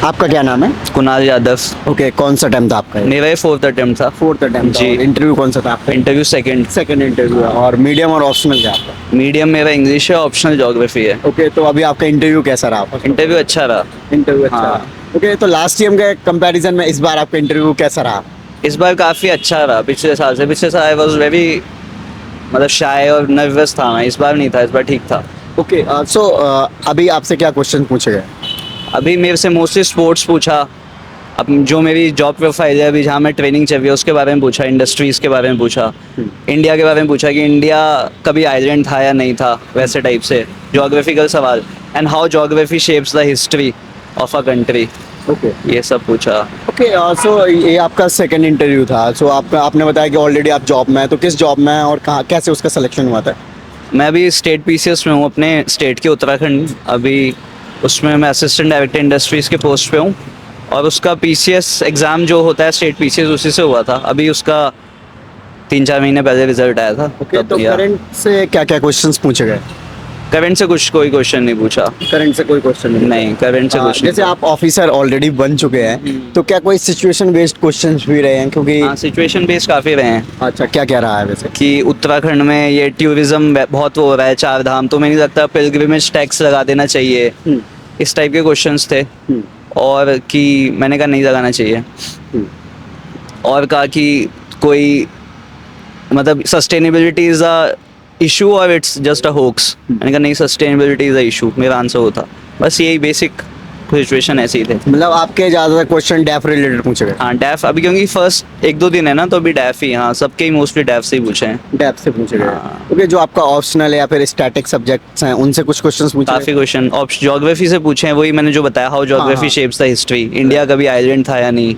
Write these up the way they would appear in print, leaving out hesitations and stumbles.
आपका क्या नाम है? कुणाल यादव। ओके, कौन सा टाइम था आपका? मेरा ये 4th अटेम्प्ट था। 4th अटेम्प्ट जी। इंटरव्यू कौन सा था आपका? Interview second. सेकंड इंटरव्यू है। और मीडियम और ऑप्शनल क्या आपका? मीडियम मेरा इंग्लिश है, ऑप्शनल ज्योग्राफी है। ओके, तो अभी आपका इंटरव्यू कैसा रहा आपका? इंटरव्यू अच्छा रहा। इंटरव्यू अच्छा हाँ। रहा। ओके, तो लास्ट ईयर के कंपैरिजन में इस बार आपका इंटरव्यू कैसा रहा? इस बार काफ़ी अच्छा रहा पिछले साल से। पिछले साल आई वॉज वेरी मतलब शाय और नर्वस था मैं, इस बार नहीं था, इस बार ठीक था। ओके, सो अभी आपसे क्या क्वेश्चन पूछे गए? अभी मेरे से मोस्टली स्पोर्ट्स पूछा, अब जो मेरी जॉब प्रोफाइल है अभी जहाँ मैं ट्रेनिंग चाहिए उसके बारे में पूछा, इंडस्ट्रीज़ के बारे में पूछा, इंडिया के बारे में पूछा कि इंडिया कभी आइलैंड था या नहीं था, वैसे टाइप से ज्योग्राफिकल सवाल, and how geography shapes the history of a country, okay ये सब पूछा। ओके, सो ये आपका सेकंड इंटरव्यू था। सो आपने बताया कि ऑलरेडी आप जॉब में हैं, तो किस जॉब में हैं और कहाँ कैसे उसका सिलेक्शन हुआ था? मैं अभी स्टेट पीसीएस में हूँ, अपने स्टेट के उत्तराखंड। अभी उसमें मैं असिस्टेंट डायरेक्टर इंडस्ट्रीज़ के पोस्ट पे हूँ, और उसका पीसीएस एग्ज़ाम जो होता है स्टेट पीसीएस उसी से हुआ था। अभी उसका 3-4 महीने पहले रिजल्ट आया था। ओके, तो करंट से क्या क्या क्वेश्चंस पूछे गए? करंट से कुछ कोई क्वेश्चन नहीं पूछा। करंट से कोई क्वेश्चन नहीं, करंट से कुछ जैसे आप ऑफिसर ऑलरेडी बन चुके हैं, तो क्या कोई सिचुएशन बेस्ड क्वेश्चंस भी रहे हैं? क्योंकि हाँ, सिचुएशन बेस्ड काफ़ी रहे हैं अच्छा, क्या क्या रहा है वैसे? कि उत्तराखंड में ये टूरिज्म बहुत हो रहा है, 4 धाम, तो मुझे नहीं लगता पिलग्रिमेज टैक्स लगा देना चाहिए, इस टाइप के क्वेश्चंस थे। और कि मैंने कहा नहीं लगाना चाहिए, और कहा कि कोई मतलब सस्टेनेबिलिटी इज़ अ इशू और इट्स जस्ट अ होक्स। मैंने कहा नहीं, सस्टेनेबिलिटी इज़ अ इशू, मेरा आंसर वो था। बस यही बेसिक सिचुएशन ऐसे ही थे। मतलब आपके ज़्यादातर क्वेश्चन डैफ रिलेटेड पूछे गए? हाँ, डैफ अभी क्योंकि फर्स्ट 1-2 दिन है ना, तो अभी डैफ ही, हाँ सबके ही मोस्टली डैफ से ही पूछे हैं। डैफ से पूछे गए। हाँ। ओके, जो आपका ऑप्शनल है या फिर स्टैटिक सब्जेक्ट्स हैं, उनसे कुछ क्वेश्चंस पूछे काफ़ी गए? क्वेश्चन ज्योग्राफी से पूछे हैं, वही मैंने जो बताया, how geography shapes the history, India कभी आइलैंड था या नहीं,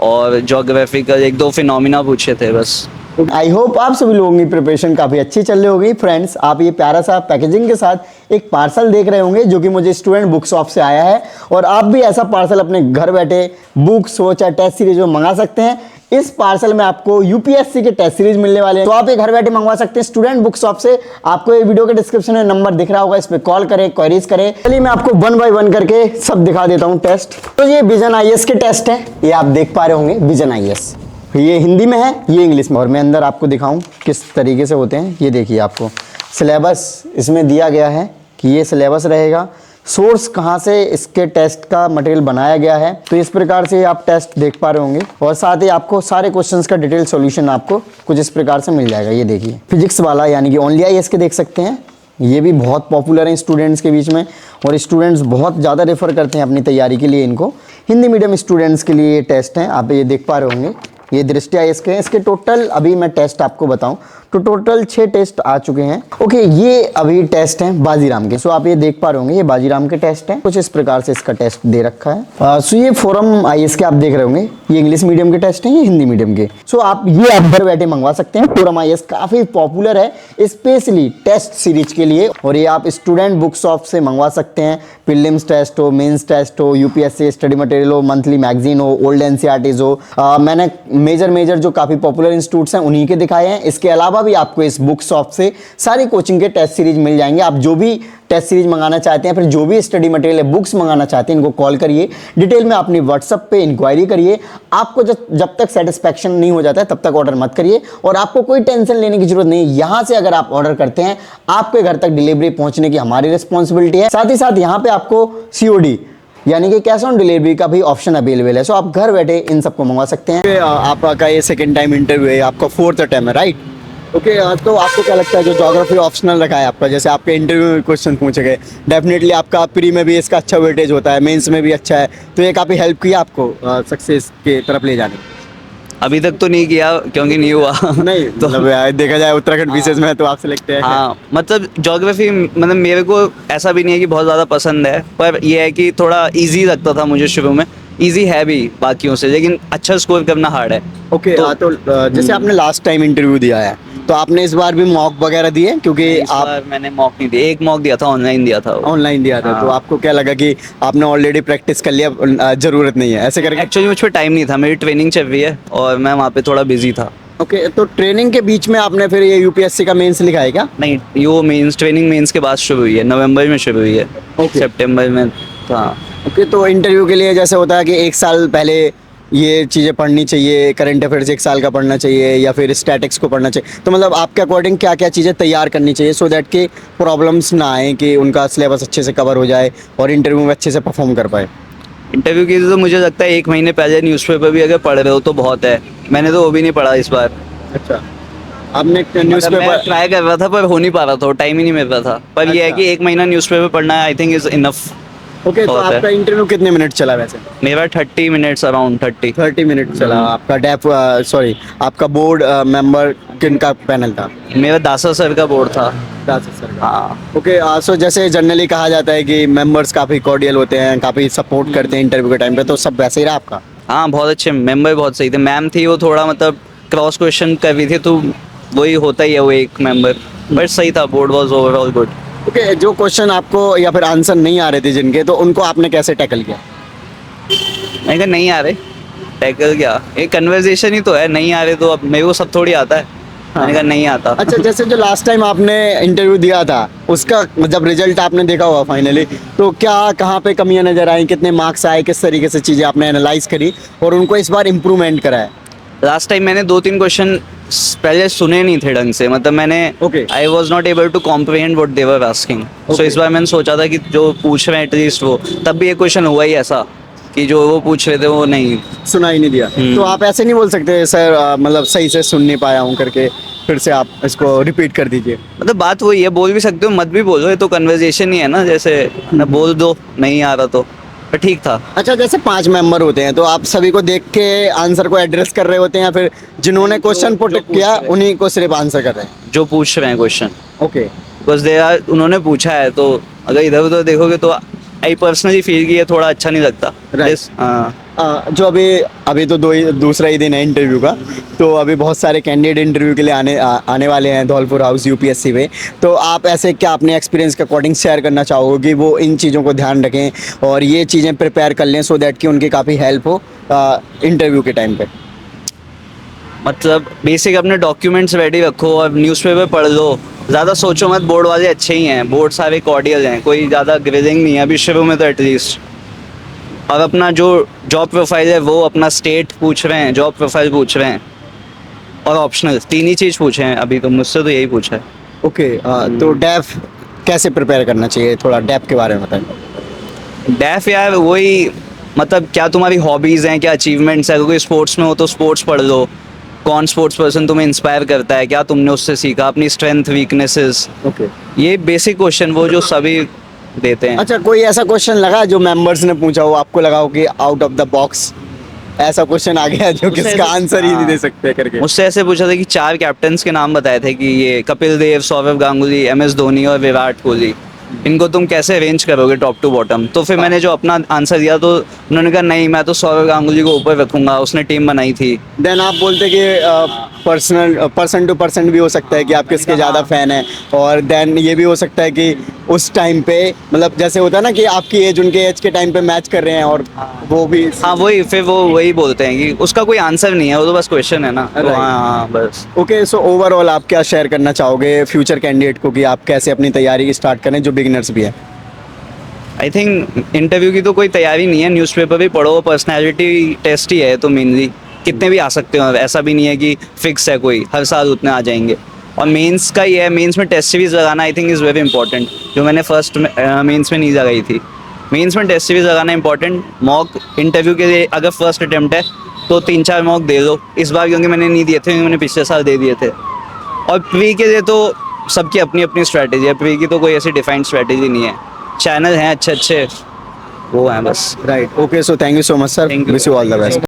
और ज्योग्राफिकल 1-2 फिनोमिना पूछे थे बस। आई होप आप सभी लोगों की प्रिपरेशन काफ़ी अच्छी चल रही होगी। फ्रेंड्स, आप ये प्यारा सा पैकेजिंग के साथ एक पार्सल देख रहे होंगे जो कि मुझे स्टूडेंट बुक शॉप से आया है, और आप भी ऐसा पार्सल अपने घर बैठे बुक्स हो चाहे टेस्ट सीरीज हो मंगा सकते हैं। इस पार्सल में आपको यूपीएससी के टेस्ट सीरीज मिलने वाले हैं, तो आप ये घर बैठे मंगवा सकते हैं स्टूडेंट बुक शॉप से। आपको ये वीडियो के डिस्क्रिप्शन में नंबर दिख रहा होगा, इस पर कॉल करें, क्वेरीज करें। चलिए मैं आपको 1 बाय 1 करके सब दिखा देता हूँ टेस्ट। तो ये विजन आईएएस के टेस्ट है, ये आप देख पा रहे होंगे विजन आईएएस। ये हिंदी में है, ये इंग्लिश में, और मैं अंदर आपको दिखाऊं किस तरीके से होते हैं। ये देखिए, आपको सिलेबस इसमें दिया गया है कि ये सिलेबस रहेगा, सोर्स कहाँ से इसके टेस्ट का मटेरियल बनाया गया है, तो इस प्रकार से आप टेस्ट देख पा रहे होंगे। और साथ ही आपको सारे क्वेश्चंस का डिटेल सॉल्यूशन आपको कुछ इस प्रकार से मिल जाएगा। ये देखिए, फिजिक्स वाला यानी कि ओनली आईएएस के देख सकते हैं, ये भी बहुत पॉपुलर है स्टूडेंट्स के बीच में, और स्टूडेंट्स बहुत ज़्यादा रेफर करते हैं अपनी तैयारी के लिए इनको। हिंदी मीडियम स्टूडेंट्स के लिए ये टेस्ट हैं, आप ये देख पा रहे होंगे। ये दृष्टि आईएएस के हैं, इसके टोटल अभी मैं टेस्ट आपको बताऊं तो टोटल 6 टेस्ट आ चुके हैं। ओके, ये अभी टेस्ट हैं बाजीराम के। सो आप ये देख पा रहे होंगे, ये बाजीराम के टेस्ट हैं, कुछ इस प्रकार से इसका टेस्ट दे रखा है। सो ये फोरम आईएएस के आप देख रहे होंगे, ये इंग्लिश मीडियम के टेस्ट हैं, ये हिंदी मीडियम के। सो आप ये आप घर बैठे मंगवा सकते हैं। फोरम आईएएस काफी पॉपुलर है स्पेशली टेस्ट सीरीज के लिए, और ये आप स्टूडेंट बुक शॉप से मंगवा सकते हैं। प्रीलिम्स टेस्ट हो, मेंस टेस्ट हो, यूपीएससी स्टडी मटेरियल हो, मंथली मैगजीन हो, ओल्ड एनसीईआरटीज हो, मैंने मेजर जो काफी पॉपुलर इंस्टीट्यूट्स हैं उन्हीं के दिखाए हैं। इसके अलावा भी आपको इस बुक शॉप से सारी कोचिंग के टेस्ट सीरीज मिल जाएंगे। आप जो भी टेस्ट सीरीज मंगाना चाहते हैं, फिर जो भी स्टडी मटेरियल है, बुक्स मंगाना चाहते हैं, इनको कॉल करिए, डिटेल में अपनी व्हाट्सएप पे इंक्वायरी करिए। आपको जब तक सेटिस्फैक्शन नहीं हो जाता है तब तक ऑर्डर मत करिए, और आपको कोई टेंशन लेने की जरूरत नहीं है। यहाँ से अगर आप ऑर्डर करते हैं, आपके घर तक डिलीवरी पहुंचने की हमारी रिस्पॉन्सिबिलिटी है। साथ ही साथ यहाँ पे आपको सीओडी यानी कि कैश ऑन डिलीवरी का भी ऑप्शन अवेलेबल है। सो आप घर बैठे इन सबको मंगवा सकते हैं। आपका ये सेकंड टाइम इंटरव्यू है, आपका 4th अटेम्प्ट है, राइट? ओके, तो आपको क्या लगता है जो ज्योग्राफी ऑप्शनल रखा है आपका, जैसे आपके इंटरव्यू में क्वेश्चन पूछे गए, डेफिनेटली आपका प्री में भी इसका अच्छा वेटेज होता है, मेंस में भी अच्छा है, तो ये काफ़ी हेल्प किया आपको सक्सेस के तरफ ले जाने? अभी तक तो नहीं किया क्योंकि नहीं हुआ। नहीं तो मतलब देखा जाए उत्तराखंड पीसेस में तो आप सिलेक्ट है। हाँ, मतलब ज्योग्राफी मतलब मेरे को ऐसा भी नहीं है कि बहुत ज़्यादा पसंद है, पर यह है कि थोड़ा इजी लगता था मुझे शुरू में। इजी है भी बाकियों से, लेकिन अच्छा स्कोर करना हार्ड है। ओके, तो जैसे आपने लास्ट टाइम इंटरव्यू दिया है, तो आपने इस बार भी मॉक वगैरह दिए? क्योंकि इस बार मैंने मॉक नहीं दिया, एक मॉक दिया था, ऑनलाइन दिया था। ऑनलाइन दिया था। हाँ। तो आपको क्या लगा कि आपने ऑलरेडी प्रैक्टिस कर लिया, जरूरत नहीं है ऐसे करके? एक्चुअली मुझ पर टाइम नहीं था, मेरी ट्रेनिंग चल रही है और मैं वहाँ पे थोड़ा बिजी था। ओके, तो ट्रेनिंग के बीच में आपने फिर ये यूपीएससी का मेंस लिखा है क्या? नहीं, ये वो मेंस ट्रेनिंग मेंस के बाद शुरू हुई है, नवंबर में शुरू हुई है। Okay. सितंबर में था। ओके, तो इंटरव्यू के लिए जैसे होता है कि एक साल पहले ये चीज़ें पढ़नी चाहिए, करंट अफेयर्स एक साल का पढ़ना चाहिए या फिर स्टैटिक्स को पढ़ना चाहिए, तो मतलब आपके अकॉर्डिंग क्या क्या चीज़ें तैयार करनी चाहिए सो दैट कि प्रॉब्लम्स ना आए, कि उनका सिलेबस अच्छे से कवर हो जाए और इंटरव्यू में अच्छे से परफॉर्म कर पाए? इंटरव्यू की तो मुझे लगता है 1 महीने पहले न्यूज़पेपर भी अगर पढ़ रहे हो तो बहुत है। मैंने तो वो भी नहीं पढ़ा इस बार। अच्छा, आपने मतलब न्यूज़पेपर मैं ट्राई कर रहा था पर हो नहीं पा रहा था, टाइम ही नहीं मिल रहा था। पर ये है अच्छा। कि 1 महीना न्यूज़पेपर पढ़ना I think is enough. Okay, तो बहुत है। आपका इंटरव्यू कितने मिनट चला वैसे? मेरा 30 मिनट्स अराउंड 30। 30 मिनट चला। आपका डेप सॉरी, आपका बोर्ड मेंबर किन का पैनल था? मेरा दासा सर का बोर्ड था। सर का। हाँ। ओके, सो जैसे जनरली कहा जाता है कि मेंबर्स काफ़ी कॉर्डियल होते हैं, काफ़ी सपोर्ट करते हैं इंटरव्यू के टाइम पे, तो सब वैसे ही रहा आपका? हाँ बहुत अच्छे मेंबर, बहुत सही थे। मैम थी वो थोड़ा मतलब क्रॉस क्वेश्चन कर रही थी तो वही होता ही है वो एक मेंबर, बट सही था। Board was overall good. Okay, जो क्वेश्चन आपको या फिर आंसर नहीं आ रहे थे जिनके, तो उनको आपने कैसे टैकल किया? मैं कहा नहीं आ रहे, टैकल क्या, एक कन्वर्सेशन ही तो है। नहीं आ रहे तो अब मेरे को सब थोड़ी आता है। मैंने कहा नहीं आता। अच्छा, जैसे जो लास्ट टाइम आपने इंटरव्यू दिया था उसका जब रिजल्ट आपने देखा होगा फाइनली, तो क्या कहाँ पे कमियां नजर आई, कितने मार्क्स आए, किस तरीके से चीज़ें आपने एनालाइज करी और उनको इस बार इम्प्रूवमेंट कराया? लास्ट टाइम मैंने 2-3 क्वेश्चन पहले सुने नहीं थे ढंग से, मतलब मैंने Okay. I was not able to comprehend what they were asking. So Okay. इस बार मैंने सोचा था कि जो पूछ रहे हैं एटलीस्ट वो, तब भी एक क्वेश्चन हुआ ही ऐसा कि जो वो पूछ रहे थे वो नहीं। सुना ही नहीं दिया। तो आप ऐसे नहीं बोल सकते सर मतलब सही से सुन नहीं पाया हूँ करके, फिर से आप इसको रिपीट कर दीजिए? मतलब बात वही है, बोल भी सकते हो मत भी बोलो, ये तो कन्वर्जेशन ही है ना। जैसे ना बोल दो नहीं आ रहा तो, पर ठीक था। अच्छा, जैसे 5 मेंबर होते हैं तो आप सभी को देख के आंसर को एड्रेस कर रहे होते हैं या फिर जिन्होंने क्वेश्चन पुट किया उन्हीं को सिर्फ आंसर कर रहे हैं? जो पूछ रहे हैं question, okay. Because they are, उन्होंने पूछा है तो अगर इधर उधर देखोगे तो आई पर्सनली फील कि ये थोड़ा अच्छा नहीं लगता। Right. हाँ। जो अभी तो दूसरा ही दिन है इंटरव्यू का, तो अभी बहुत सारे कैंडिडेट इंटरव्यू के लिए आने वाले हैं धौलपुर हाउस यूपीएससी में, तो आप ऐसे क्या अपने एक्सपीरियंस के अकॉर्डिंग शेयर करना चाहोगे कि वो इन चीज़ों को ध्यान रखें और ये चीज़ें प्रिपेयर कर लें सो दैट कि उनकी काफ़ी हेल्प हो इंटरव्यू के टाइम पे? मतलब बेसिक अपने डॉक्यूमेंट्स रेडी रखो और न्यूज़पेपर पढ़ लो। ज़्यादा सोचो मत, बोर्ड वाले अच्छे ही हैं, बोर्ड सारे कॉर्डियल हैं, कोई ज़्यादा ग्रिलिंग नहीं है अभी शुरू में तो एटलीस्ट। और अपना जो जॉब प्रोफाइल है वो अपना स्टेट पूछ रहे हैं, जॉब प्रोफाइल पूछ रहे हैं और ऑप्शनल 3 ही चीज़ पूछे हैं अभी तो, मुझसे तो यही पूछा है। ओके, तो डेफ कैसे प्रिपेयर करना चाहिए, थोड़ा डेफ के बारे में बताएं। डेफ यार वही, मतलब क्या तुम्हारी हॉबीज़ हैं, क्या अचीवमेंट्स है। अगर कोई स्पोर्ट्स में हो तो स्पोर्ट्स पढ़ लो, कौन स्पोर्ट्स पर्सन तुम्हें इंस्पायर करता है, क्या तुमने उससे सीखा, अपनी स्ट्रेंथ वीकनेसेस, ओके। ये बेसिक क्वेश्चन वो जो सभी देते हैं। अच्छा, कोई ऐसा क्वेश्चन लगा जो मेंबर्स ने पूछा हो, आपको लगा हो कि आउट ऑफ द बॉक्स ऐसा क्वेश्चन आ गया जो मुझसे किसका ऐसे- आंसर ही नहीं हाँ। दे सकते करके? मुझसे ऐसे पूछा था कि 4 कैप्टन्स के नाम बताए थे कि ये कपिल देव, सौरव गांगुली, MS धोनी और विराट कोहली, इनको तुम कैसे अरेंज करोगे टॉप टू बॉटम। तो फिर मैंने जो अपना आंसर दिया तो उन्होंने कहा नहीं मैं तो सौरव गांगुली को ऊपर रखूंगा, उसने टीम बनाई थी। देन आप बोलते कि पर्सन टू पर्सन भी हो सकता है कि आप किसके ज़्यादा फैन हैं, और देन ये भी हो सकता है कि उस टाइम पे मतलब जैसे होता है ना कि आपकी एज उनके एज के टाइम पे मैच कर रहे हैं और वो भी। हाँ वही, फिर वो वही बोलते हैं कि उसका कोई आंसर नहीं है, वो तो बस क्वेश्चन है ना। तो Right. हाँ बस। ओके, सो ओवरऑल आप क्या शेयर करना चाहोगे फ्यूचर कैंडिडेट को कि आप कैसे अपनी तैयारी स्टार्ट करें जो बिगिनर्स भी है? आई थिंक इंटरव्यू की तो कोई तैयारी नहीं है, न्यूज़पेपर भी पढ़ो, पर्सनैलिटी टेस्ट ही है तो मेनली कितने भी आ सकते हो, ऐसा भी नहीं है कि फिक्स है कोई, हर साल उतने आ जाएंगे। और मेंस का ही है, मेंस में टेस्ट सीरीज लगाना I think is very important, जो मैंने फर्स्ट मेंस में नहीं लगाई थी। मेंस में टेस्ट सीरीज लगाना इंपॉर्टेंट। मॉक इंटरव्यू के लिए अगर फर्स्ट अटेम्प्ट है तो 3-4 मॉक दे दो इस बार, क्योंकि मैंने नहीं दिए थे, क्योंकि मैंने पिछले साल दे दिए थे। और प्री के लिए तो सबकी अपनी अपनी स्ट्रैटेजी है, प्री की तो कोई ऐसी डिफाइंड स्ट्रैटेजी नहीं है, चैनल हैं अच्छे अच्छे वो हैं बस। Right, okay, so thank you so much sir, Thank you. Wish you all the best.